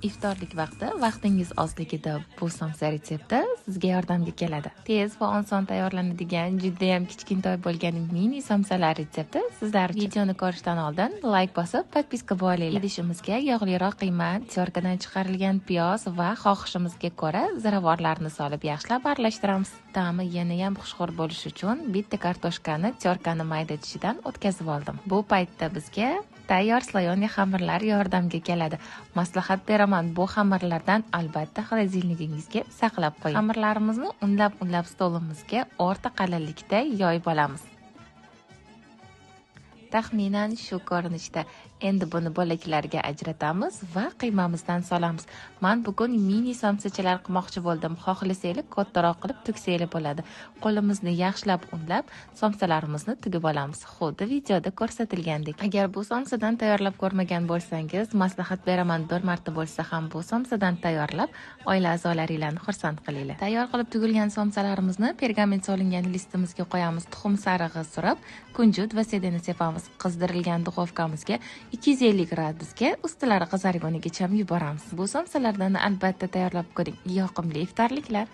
Iftorlik vaqtingiz ozligida bu somsa retsepti sizga yordamga keladi. Tez va oson tayyorlanadigan, juda ham kichkintoy bo'lgan mini somsalar retsepti sizlar uchun. Videoni ko'rishdan oldin like bosib, podpiska bo'linglar. Idishimizga yog'liroq qiymat, tyorkadan chiqarilgan piyoz va xohishimizga ko'ra ziravorlarni solib yaxshilab aralashtiramiz. Ta'mi yana ham xushxo'r bo'lishi uchun bitta kartoshkani tyorkani mayda tishidan o'tkazib oldim. Bu paytda bizga tayyor slayonli xamirlar yordamga keladi. Maslahat beraman, bu xamirlardan albatta xolodilnigingizga saqlab qo'ying. Xamirlarimizni unlab stolimizga o'rta qalinlikda yoyib olamiz. Taxminan shu ko'rinishda. Endi buni bo'laklarga ajratamiz va qiymamizdan solamiz. Men bugun mini somsachalar qilmoqchi bo'ldim. Xohlasanglar kattaroq qilib to'ksanglar bo'ladi. Qo'limizni yaxshilab unlab, somsalarimizni tugib olamiz. Xuddi videoda ko'rsatilgandek. Agar bu somsadan tayyorlab ko'rmagan bo'lsangiz, maslahat beraman, bir marta bo'lsa ham bu somsadan tayyorlab, oila a'zolaringizni xursand qilinglar. Tayyor qilib tugilgan somsalarimizni pergament solingan listimizga qo'yamiz. Tuxum sarig'i surib, kunjut va sedani sepamiz. Qizdirilgan duxovkamizga 250 gradusga ustilari qizargunigacha yuboramiz. Bu somsalardan albatta tayyorlab ko'ring. Yoqimli iftorliklar.